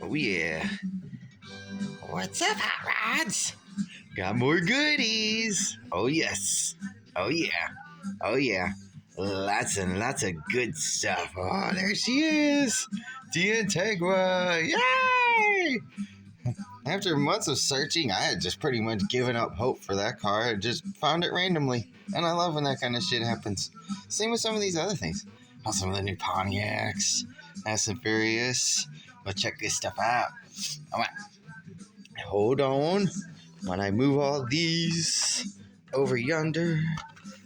Oh yeah. What's up, hot rods? Got more goodies. Oh yes. Oh yeah. Oh yeah. Lots and lots of good stuff. Oh, there she is. The Integra. Yay! After months of searching, I had just pretty much given up hope for that car. I just found it randomly. And I love when that kind of shit happens. Same with some of these other things. Oh, some of the new Pontiacs. Fast and Furious. But check this stuff out. All right. Hold on. When I move all these over yonder.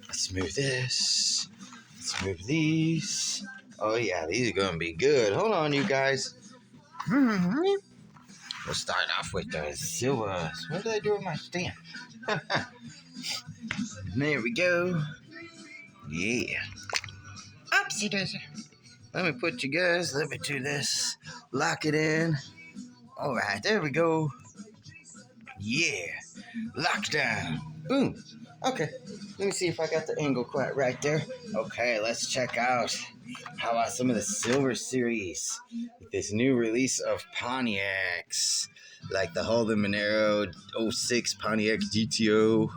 Let's move this. Let's move these. Oh, yeah. These are going to be good. Hold on, you guys. We'll start off with the silvers. What did I do with my stamp? There we go. Yeah. Oopsie daisy. Let me put you guys. Let me do this. Lock it in. All right. There we go. Yeah. Lockdown. Boom. Okay. Let me see if I got the angle quite right there. Okay. Let's check out. How about some of the Silver Series? This new release of Pontiacs. Like the Holden Monero 06 Pontiac GTO.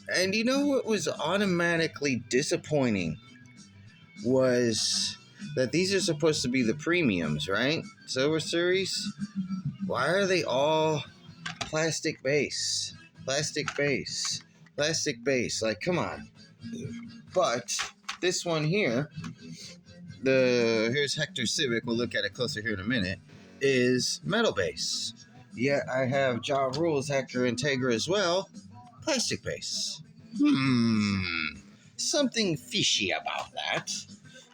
And you know what was automatically disappointing? Was that these are supposed to be the premiums, right? Silver Series. Why are they all plastic base? Plastic base. Plastic base. Like, come on. But this one here, here's Hector Civic, we'll look at it closer here in a minute, is metal base. Yeah, I have Ja Rule's Hector Integra as well, plastic base. Something fishy about that.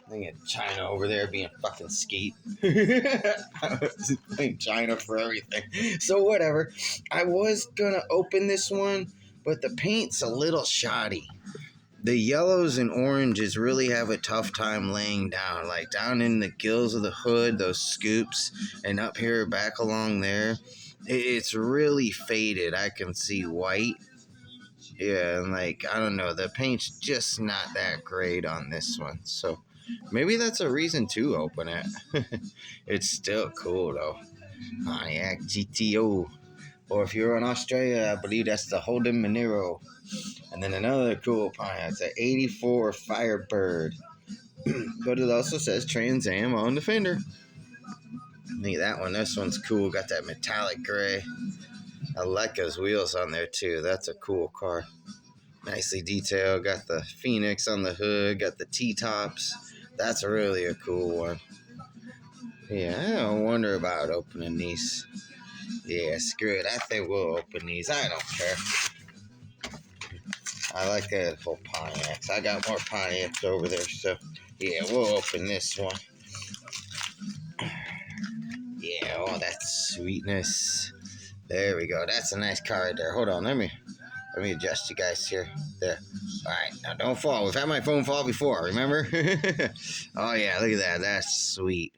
I think China over there being fucking skeet. I was playing China for everything. So whatever. I was gonna open this one, but the paint's a little shoddy. The yellows and oranges really have a tough time laying down. Like down in the gills of the hood, those scoops, and up here back along there. It's really faded. I can see white. Yeah, and like, I don't know, the paint's just not that great on this one. So maybe that's a reason to open it. It's still cool though. Pontiac GTO. Or if you're in Australia, I believe that's the Holden Monero. And then another cool Pontiac, it's an 84 Firebird. But it also says Trans Am on the fender. Look at that one. This one's cool. Got that metallic gray. I like those wheels on there too. That's a cool car. Nicely detailed. Got the Phoenix on the hood. Got the T-tops. That's really a cool one. Yeah, I don't wonder about opening these. Yeah, screw it. I think we'll open these. I don't care. I like that whole Pontiacs. I got more Pontiacs over there, so yeah, we'll open this one. Yeah, oh, that's sweetness. There we go. That's a nice car right there. Hold on, let me adjust you guys here. There. All right, now don't fall. We've had my phone fall before, remember? Oh yeah, look at that. That's sweet.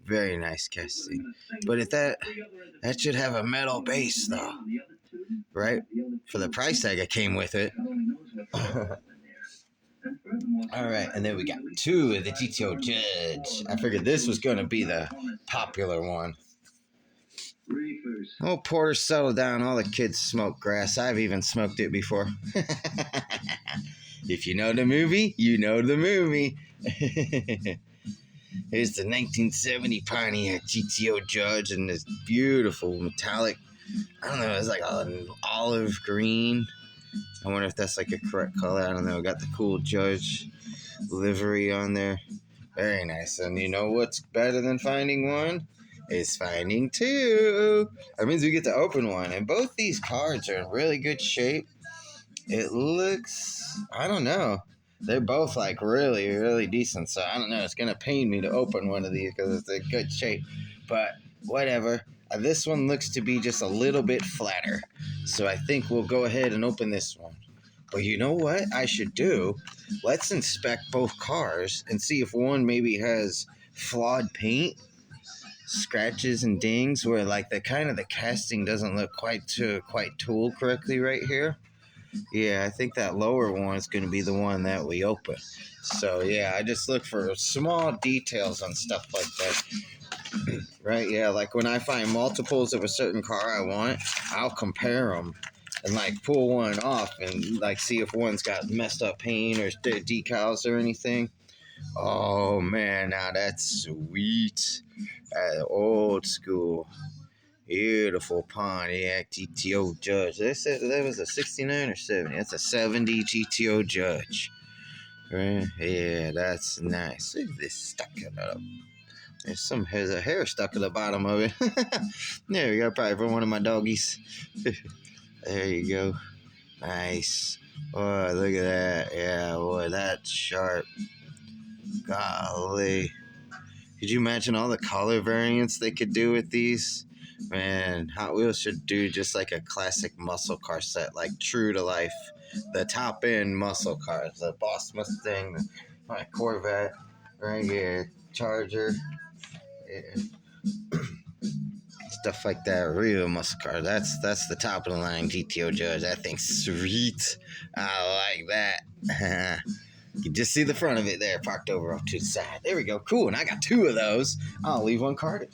Very nice casting. But if that should have a metal base though, right? For the price tag that came with it. All right, and then we got two of the GTO Judge. I figured this was going to be the popular one. Oh, Porter, settle down. All the kids smoke grass. I've even smoked it before. If you know the movie, you know the movie. Here's the 1970 Pontiac GTO Judge and this beautiful metallic, I don't know, it's like an olive green. I wonder if that's like a correct color. I don't know. Got the cool Judge livery on there. Very nice. And you know what's better than finding one? Is finding two. That means we get to open one. And both these cards are in really good shape. It looks, I don't know. They're both like really, really decent. So I don't know. It's going to pain me to open one of these because it's in good shape. But whatever. This one looks to be just a little bit flatter. So I think we'll go ahead and open this one. But you know what I should do? Let's inspect both cars and see if one maybe has flawed paint, scratches and dings where like the casting doesn't look quite tooled correctly right here. Yeah, I think that lower one is going to be the one that we open. So yeah, I just look for small details on stuff like that. Right? Yeah, like when I find multiples of a certain car I want, I'll compare them and like pull one off and like see if one's got messed up paint or decals or anything. Oh man, now that's sweet. Old school. Beautiful Pontiac GTO Judge. They said that was a 69 or 70. That's a 70 GTO Judge. Right? Yeah, that's nice. Look at this stuck it up. There's a hair stuck at the bottom of it. There we go, probably from one of my doggies. There you go. Nice. Oh, look at that. Yeah, boy, that's sharp. Golly. Could you imagine all the color variants they could do with these? Man, Hot Wheels should do just like a classic muscle car set, like true to life. The top end muscle cars, the Boss Mustang, my Corvette, right here, Charger, yeah. Stuff like that. Real muscle car. That's the top of the line GTO Judge. That thing's sweet. I like that. You can just see the front of it there, parked over off to the side. There we go. Cool. And I got two of those. I'll leave one carded.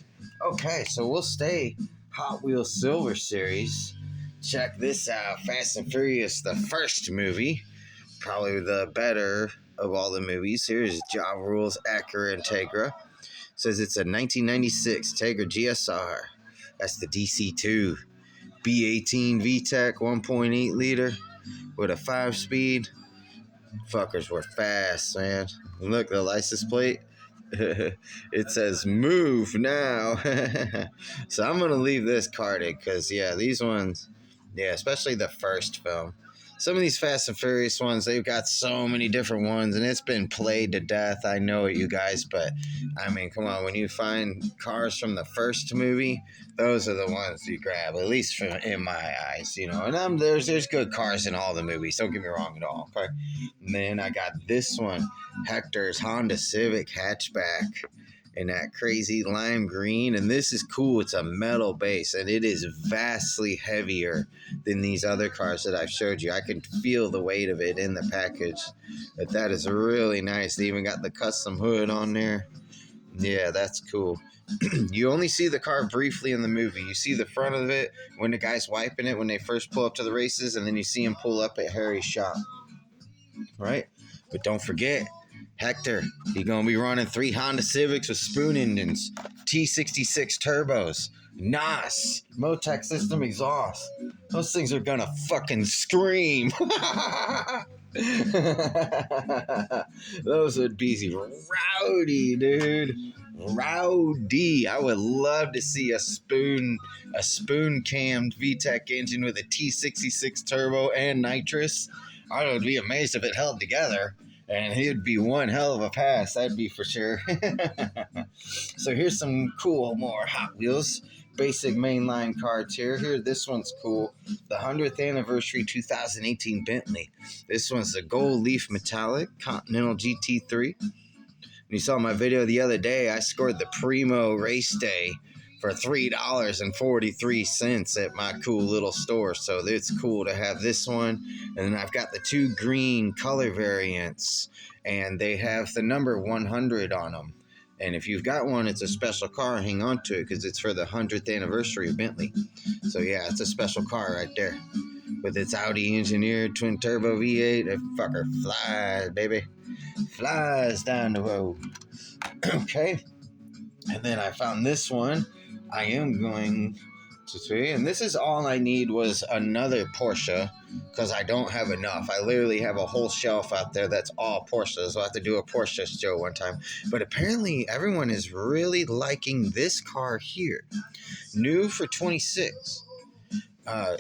Okay, so we'll stay Hot Wheels Silver Series. Check this out. Fast and Furious, the first movie. Probably the better of all the movies. Here's Ja Rule's Acura Integra. Says it's a 1996 Integra GSR. That's the DC2. B18 VTEC 1.8 liter with a 5-speed. Fuckers were fast, man. Look, the license plate. It says move now. So I'm going to leave this carded because, yeah, these ones, yeah, especially the first film. Some of these Fast and Furious ones, they've got so many different ones, and it's been played to death. I know it, you guys, but, I mean, come on. When you find cars from the first movie, those are the ones you grab, at least from, in my eyes, you know. And there's good cars in all the movies. Don't get me wrong at all, okay? And then I got this one, Hector's Honda Civic hatchback in that crazy lime green. And this is cool. It's a metal base, and it is vastly heavier than these other cars that I've showed you. I can feel the weight of it in the package. But that is really nice. They even got the custom hood on there. Yeah, that's cool. You only see the car briefly in the movie. You see the front of it when the guy's wiping it when they first pull up to the races, and then you see him pull up at Harry's shop. Right? But don't forget, Hector, he's going to be running 3 Honda Civics with spoon engines, T66 turbos, NOS, Motec system exhaust. Those things are going to fucking scream. Those would be rowdy, dude. Rowdy. I would love to see a spoon cammed VTEC engine with a T66 turbo and nitrous. I would be amazed if it held together, and he'd be one hell of a pass, that'd be for sure. So here's some cool, more Hot Wheels basic mainline cards here. This one's cool. The 100th anniversary 2018 Bentley. This one's the gold leaf metallic Continental GT3. When you saw my video the other day, I scored the Primo race day for $3.43 at my cool little store. So it's cool to have this one. And then I've got the 2 green color variants, and they have the number 100 on them. And if you've got one, it's a special car. Hang on to it because it's for the 100th anniversary of Bentley. So yeah, it's a special car right there. With its Audi engineered twin turbo V8, that fucker flies, baby. Flies down the road. Okay. And then I found this one. I am going to see, and this is all I need was another Porsche because I don't have enough. I literally have a whole shelf out there that's all Porsches. I'll have to do a Porsche show one time. But apparently everyone is really liking this car here. New for 26.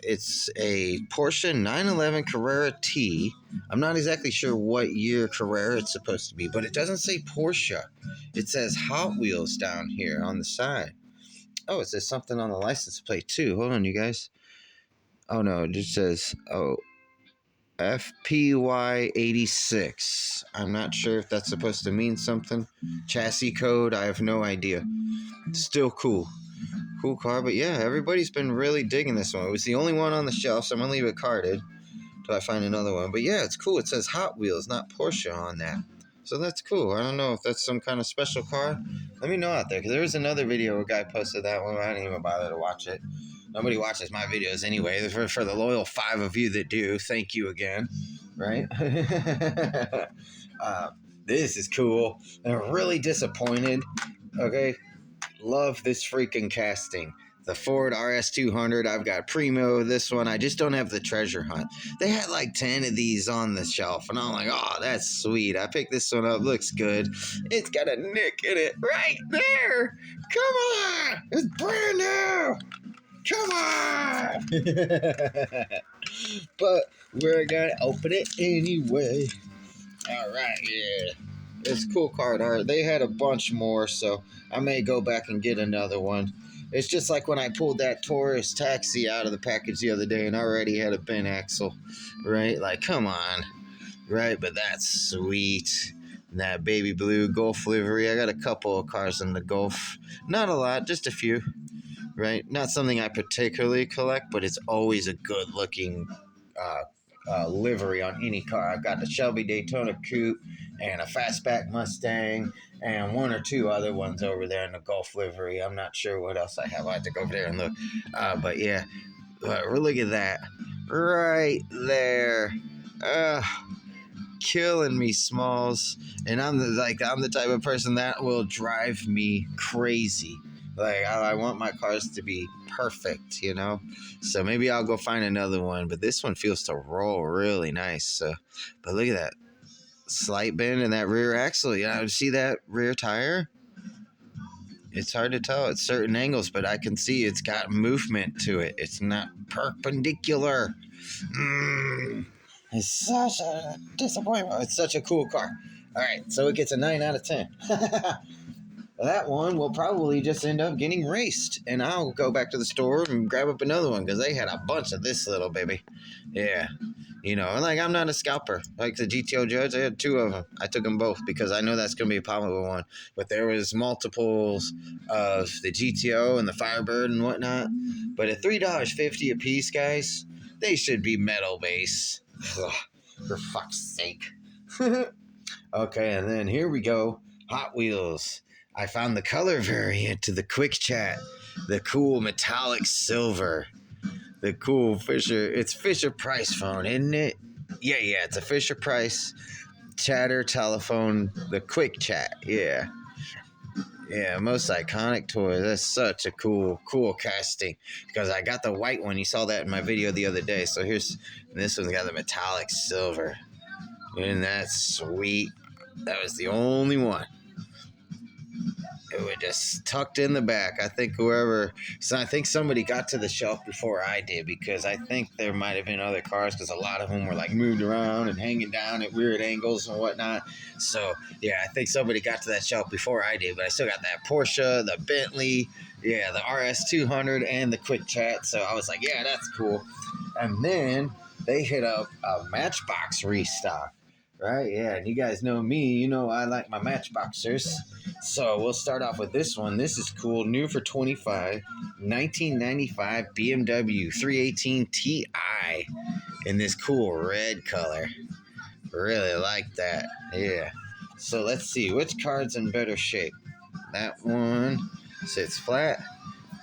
It's a Porsche 911 Carrera T. I'm not exactly sure what year Carrera it's supposed to be, but it doesn't say Porsche. It says Hot Wheels down here on the side. Oh, it says something on the license plate too. Hold on, you guys. Oh no, it just says FPY 86. I'm not sure if that's supposed to mean something. Chassis code, I have no idea. Still cool. Cool car, but yeah, everybody's been really digging this one. It was the only one on the shelf, so I'm gonna leave it carded. till I find another one. But yeah, it's cool. It says Hot Wheels, not Porsche on that. So that's cool. I don't know if that's some kind of special car. Let me know out there, because there was another video where a guy posted that one. I didn't even bother to watch it. Nobody watches my videos anyway. For the loyal 5 of you that do, thank you again. Right? This is cool. I'm really disappointed. Okay? Love this freaking casting. The Ford RS200. I've got Primo, this one. I just don't have the Treasure Hunt. They had like 10 of these on the shelf, and I'm like, oh, that's sweet. I picked this one up. Looks good. It's got a nick in it right there. Come on. It's brand new. Come on. But we're going to open it anyway. All right, yeah. It's a cool card art. They had a bunch more, so I may go back and get another one. It's just like when I pulled that Taurus Taxi out of the package the other day and I already had a bent axle, right? Like, come on, right? But that's sweet. And that baby blue Golf livery. I got a couple of cars in the Golf. Not a lot, just a few, right? Not something I particularly collect, but it's always a good-looking livery on any car. I've got the Shelby Daytona Coupe and a Fastback Mustang and 1 or 2 other ones over there in the Golf livery. I'm not sure what else I have. I have to go over there and look. But yeah, look at that right there. Killing me, Smalls. And I'm the type of person that will drive me crazy. Like, I want my cars to be perfect, you know? So maybe I'll go find another one. But this one feels to roll really nice. So, but look at that slight bend in that rear axle. You know, see that rear tire? It's hard to tell at certain angles, but I can see it's got movement to it. It's not perpendicular. It's such a disappointment. It's such a cool car. All right, so it gets a 9 out of 10. That one will probably just end up getting raced, and I'll go back to the store and grab up another one because they had a bunch of this little baby. Yeah, you know, and like I'm not a scalper. Like the GTO Judge, I had 2 of them. I took them both because I know that's going to be a popular one. But there was multiples of the GTO and the Firebird and whatnot. But at $3.50 a piece, guys, they should be metal base. Ugh, for fuck's sake. Okay, and then here we go. Hot Wheels. I found the color variant to the Quick Chat. The cool metallic silver. The cool Fisher. It's Fisher Price phone, isn't it? Yeah, it's a Fisher Price chatter telephone. The Quick Chat. Yeah, most iconic toy. That's such a cool casting. Because I got the white one. You saw that in my video the other day. So this one's got the metallic silver. And that's sweet. That was the only one. It was just tucked in the back. I think somebody got to the shelf before I did, because I think there might have been other cars, because a lot of them were like moved around and hanging down at weird angles and whatnot. So yeah, I think somebody got to that shelf before I did, but I still got that Porsche, the Bentley, yeah, the RS200 and the Quick Chat. So I was like, yeah, that's cool. And then they hit up a Matchbox restock. Right, yeah, and you guys know me. You know I like my Matchboxers. So we'll start off with this one. This is cool. New for $25. 1995 BMW 318 Ti in this cool red color. Really like that. Yeah. So let's see. Which card's in better shape? That one sits flat,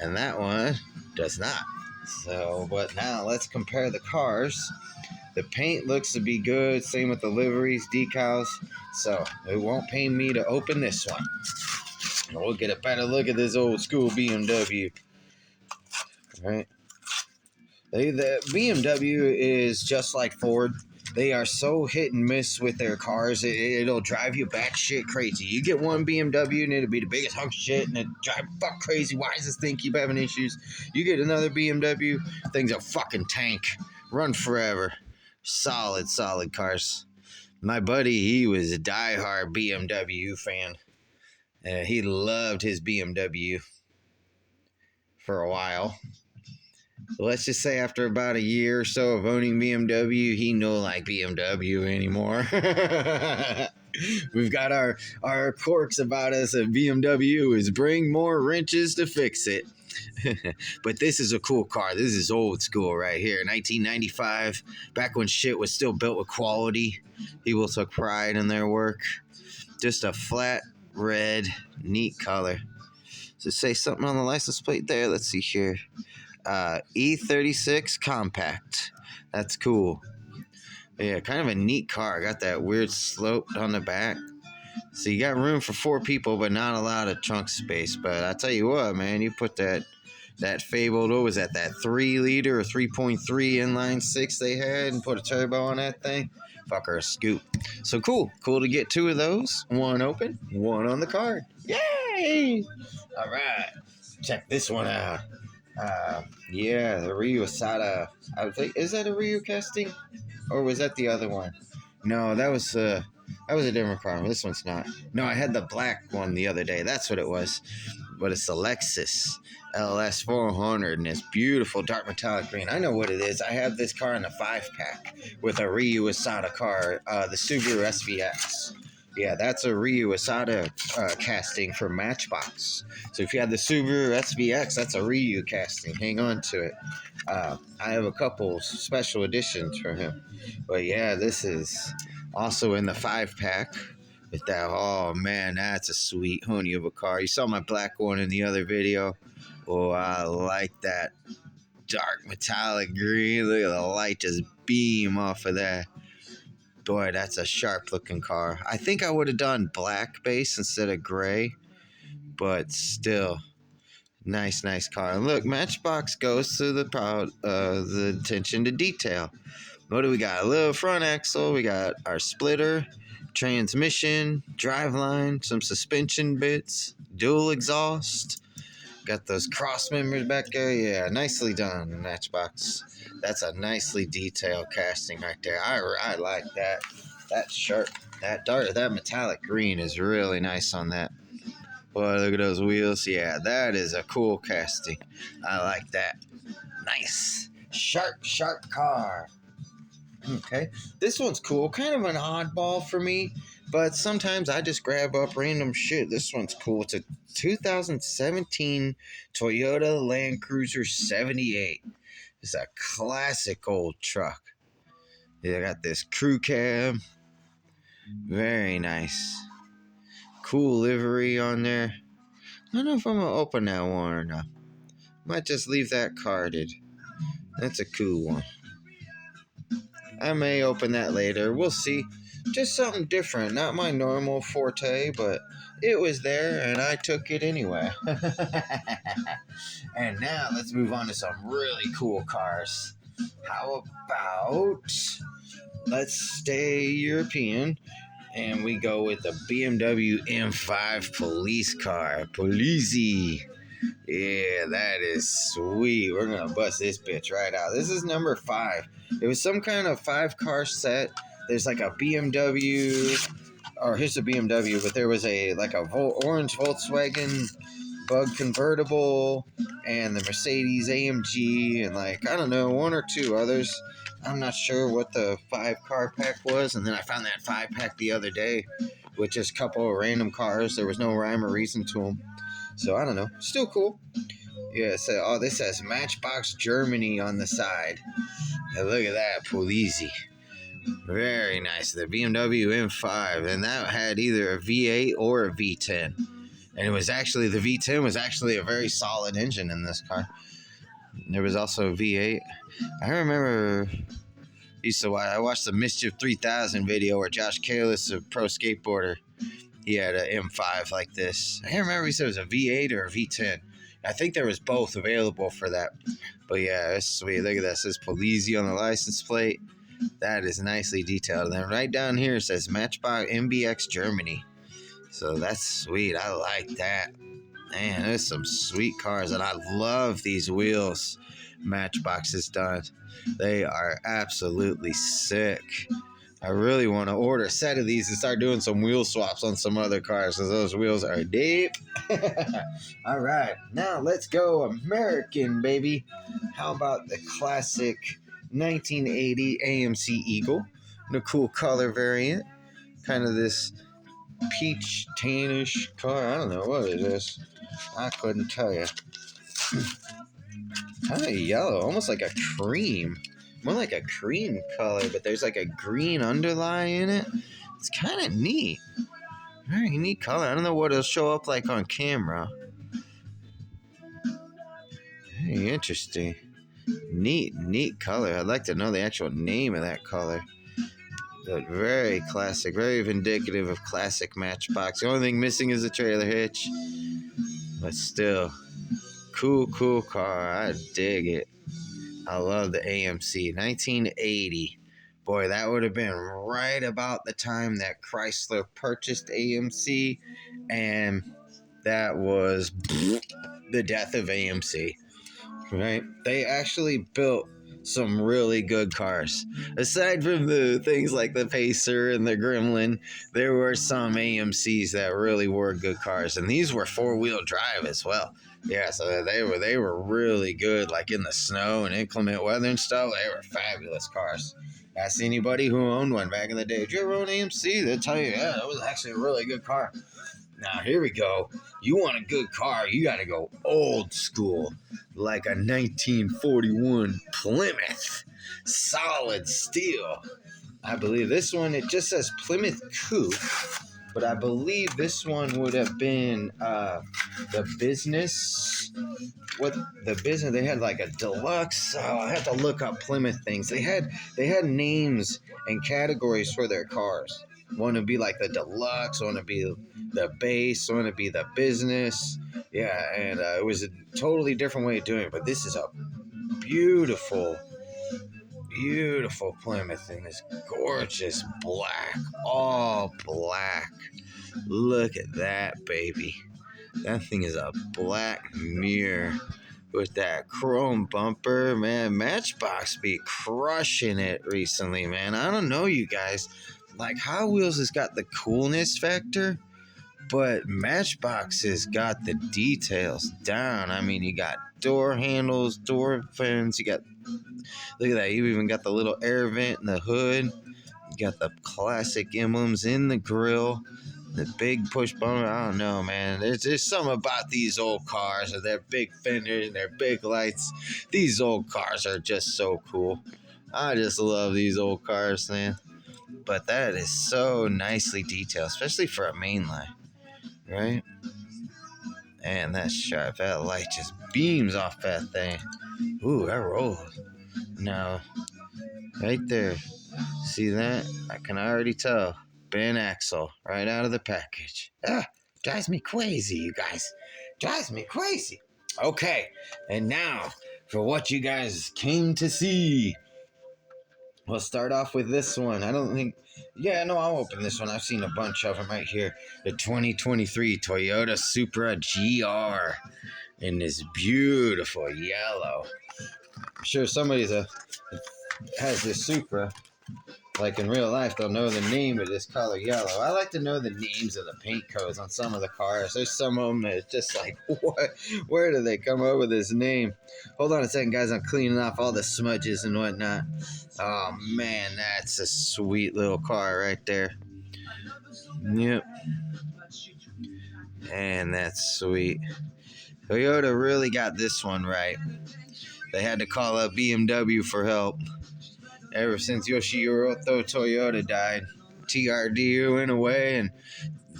and that one does not. So, but now let's compare the cars. The paint looks to be good. Same with the liveries, decals. So it won't pain me to open this one. And we'll get a better look at this old school BMW. All right. The BMW is just like Ford. They are so hit and miss with their cars. It'll drive you batshit crazy. You get one BMW and it'll be the biggest hunk of shit and it drive fuck crazy. Why does this thing keep having issues? You get another BMW, thing's a fucking tank. Run forever. Solid cars. My buddy, he was a diehard BMW fan. He loved his BMW for a while. let's just say after about a year or so of owning BMW, he no like BMW anymore. We've got our quirks about us at BMW is bring more wrenches to fix it. But this is a cool car. This is old school right here. 1995, back when shit was still built with quality. People took pride in their work. Just a flat red, neat color. Does it say something on the license plate there? Let's see here. E36 Compact. That's cool. Yeah, kind of a neat car. Got that weird slope on the back. So you got room for 4 people, but not a lot of trunk space. But I tell you what, man, you put that fabled, what was that 3 liter or 3.3 inline 6 they had, and put a turbo on that thing. Fucker, a scoop. So cool to get 2 of those. 1 open, 1 on the card. Yay! All right, check this one out. Yeah, the Ryu Asada. I think, is that a Ryu casting, or was that the other one? No, that was a different car. This one's not. No, I had the black one the other day. That's what it was. But it's a Lexus LS 400 and it's beautiful dark metallic green. I know what it is. I have this car in a 5-pack with a Ryu Asada car, the Subaru SVX. Yeah, that's a Ryu Asada casting from Matchbox. So if you have the Subaru SVX, that's a Ryu casting. Hang on to it. I have a couple special editions for him. But yeah, this is also in the 5-pack. With that, oh man, that's a sweet honey of a car. You saw my black one in the other video. Oh, I like that dark metallic green. Look at the light just beam off of that. Boy, that's a sharp looking car. I think I would have done black base instead of gray, but still, nice car. And look, Matchbox goes to the attention to detail. What do we got? A little front axle. We got our splitter, transmission, driveline, some suspension bits, dual exhaust. Got those cross members back there. Yeah, nicely done, Matchbox. That's a nicely detailed casting right there. I like that. That sharp, that dark, that metallic green is really nice on that. Boy, look at those wheels. Yeah, that is a cool casting. I like that. Nice. Sharp car. Okay, this one's cool. Kind of an oddball for me, but sometimes I just grab up random shit. This one's cool. It's a 2017 Toyota Land Cruiser 78. It's a classic old truck. Yeah, I got this crew cab. Very nice. Cool livery on there. I don't know if I'm going to open that one or not. Might just leave that carded. That's a cool one. I may open that later. We'll see. Just something different. Not my normal forte, but it was there and I took it anyway. And now let's move on to some really cool cars. How about let's stay European and we go with the BMW M5 police car. Polizzi. Yeah, that is sweet. We're going to bust this bitch right out. This is number 5. It was some kind of 5-car set. There's like a BMW, or here's a BMW, but there was a orange Volkswagen Bug convertible and the Mercedes AMG and I don't know, 1 or 2 others. I'm not sure what the 5-car pack was. And then I found that 5-pack the other day with just a couple of random cars. There was no rhyme or reason to them. So I don't know. Still cool. Yeah, so this says Matchbox Germany on the side. And look at that, Polizzi. Very nice. The BMW M5, and that had either a V8 or a V10. And it was actually, the V10 was actually a very solid engine in this car. There was also a V8. I remember I watched the Mischief 3000 video where Josh Kalis, a pro skateboarder, he had an M5 like this. I can't remember if he said it was a V8 or a V10. I think there was both available for that. But yeah, it's sweet. Look at that. It says Polizzi on the license plate. That is nicely detailed. And then right down here it says Matchbox MBX Germany. So that's sweet. I like that. Man, there's some sweet cars. And I love these wheels Matchbox has done. They are absolutely sick. I really want to order a set of these and start doing some wheel swaps on some other cars because those wheels are deep. All right, now let's go American, baby. How about the classic 1980 AMC Eagle in a cool color variant? Kind of this peach tannish color. I don't know what it is. I couldn't tell you. Kind of yellow, almost like a cream. More like a cream color, but there's like a green underlie in it. It's kind of neat. Very neat color. I don't know what it'll show up like on camera. Very interesting. Neat color. I'd like to know the actual name of that color. But very classic, very indicative of classic Matchbox. The only thing missing is the trailer hitch. But still, cool car. I dig it. I love the AMC. 1980. Boy, that would have been right about the time that Chrysler purchased AMC. And that was the death of AMC. Right? They actually built some really good cars. Aside from the things like the Pacer and the Gremlin, there were some AMCs that really were good cars. And these were four-wheel drive as well. Yeah, so they were really good, like in the snow and inclement weather and stuff. They were fabulous cars. Ask anybody who owned one back in the day. Did you ever own AMC? They'll tell you, yeah, that was actually a really good car. Now, here we go. You want a good car, you got to go old school, like a 1941 Plymouth. Solid steel. I believe this one, it just says Plymouth Coupe. But I believe this one would have been the business. What the business? They had like a deluxe. Oh, I have to look up Plymouth things. They had names and categories for their cars. One would be like the deluxe. One would be the base. One would be the business. Yeah, and it was a totally different way of doing it. But this is a beautiful Plymouth in this gorgeous black, all black. Look at that, baby. That thing is a black mirror with that chrome bumper. Man, Matchbox be crushing it recently, man. I don't know, you guys. Like, Hot Wheels has got the coolness factor, but Matchbox has got the details down. I mean, you got door handles, door fins, you got... Look at that. You even got the little air vent in the hood. You got the classic emblems in the grill. The big push bumper. I don't know, man. There's something about these old cars and their big fenders and their big lights. These old cars are just so cool. I just love these old cars, man. But that is so nicely detailed, especially for a mainline, right? Man, that's sharp. That light just beams off that thing. Ooh, that rolls. Now, right there, see that? I can already tell. Ben Axle, right out of the package. Drives me crazy, you guys. Drives me crazy. Okay, and now for what you guys came to see. We'll start off with this one. I'll open this one. I've seen a bunch of them right here. The 2023 Toyota Supra GR in this beautiful yellow. I'm sure somebody has this Supra, like in real life, they'll know the name of this color yellow. I like to know the names of the paint codes on some of the cars. There's some of them that's just like, what? Where do they come up with this name? Hold on a second, guys. I'm cleaning off all the smudges and whatnot. Oh, man, that's a sweet little car right there. Yep. And that's sweet. Toyota really got this one right. They had to call up BMW for help. Ever since Yoshihiro Toyota died, TRD went away and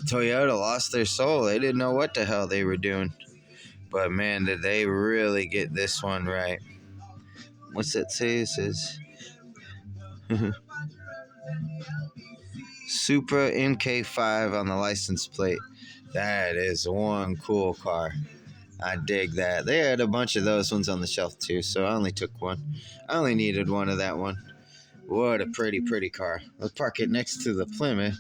Toyota lost their soul. They didn't know what the hell they were doing. But man, did they really get this one right. What's that say? It says Supra MK5 on the license plate. That is one cool car. I dig that. They had a bunch of those ones on the shelf too, so I only took one. I only needed one of that one. What a pretty car. Let's park it next to the Plymouth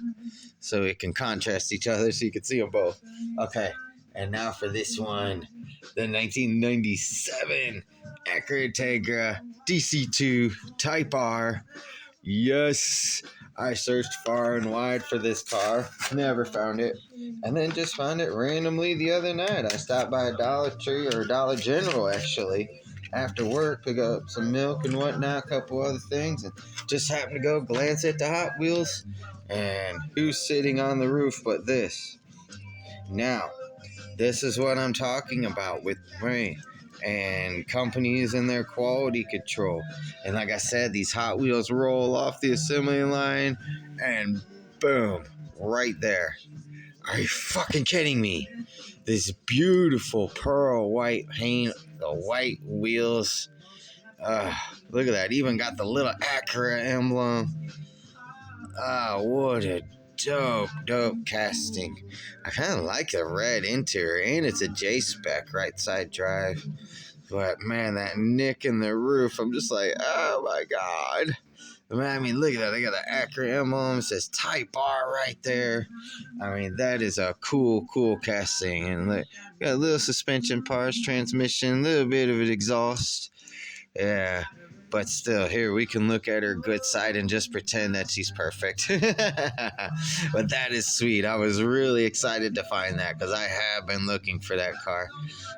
so it can contrast each other so you can see them both. Okay, and now for this one, the 1997 Acura Integra DC2 Type R. Yes, I searched far and wide for this car, never found it, and then just found it randomly the other night. I stopped by a Dollar Tree or Dollar General actually after work, pick up some milk and whatnot, a couple other things, and just happened to go glance at the Hot Wheels. And who's sitting on the roof but this? Now, this is what I'm talking about with rain and companies and their quality control. And like I said, these Hot Wheels roll off the assembly line and boom, right there. Are you fucking kidding me? This beautiful pearl white paint, the white wheels. Look at that. Even got the little Acura emblem. What a dope casting. I kind of like the red interior, and it's a J-spec right side drive. But man, that nick in the roof, I'm just like, oh my god. I mean, look at that. They got the Acura emblem. It says Type R right there. I mean, that is a cool casting. And look, got a little suspension parts, transmission, a little bit of an exhaust. Yeah. But still, here we can look at her good side and just pretend that she's perfect. But that is sweet. I was really excited to find that because I have been looking for that car.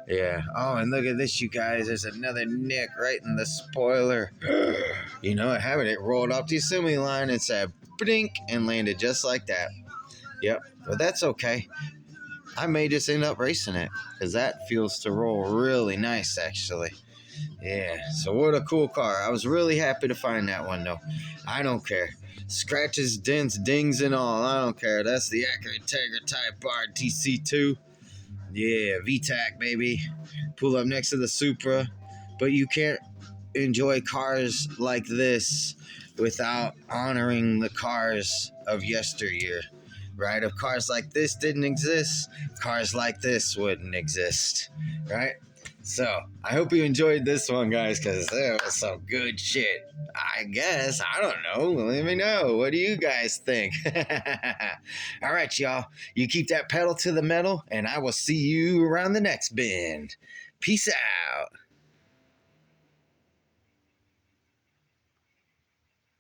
Yeah. Oh, and look at this, you guys. There's another nick right in the spoiler. You know what happened? It rolled off the assembly line and said blink and landed just like that. Yep. But that's okay. I may just end up racing it because that feels to roll really nice, actually. Yeah, so what a cool car. I was really happy to find that one, though. I don't care. Scratches, dents, dings, and all. I don't care. That's the Acura Integra Type R DC2. Yeah, VTAC, baby. Pull up next to the Supra. But you can't enjoy cars like this without honoring the cars of yesteryear, right? If cars like this didn't exist, cars like this wouldn't exist, right? So, I hope you enjoyed this one, guys, because there was some good shit. I guess. I don't know. Let me know. What do you guys think? All right, y'all. You keep that pedal to the metal, and I will see you around the next bend. Peace out.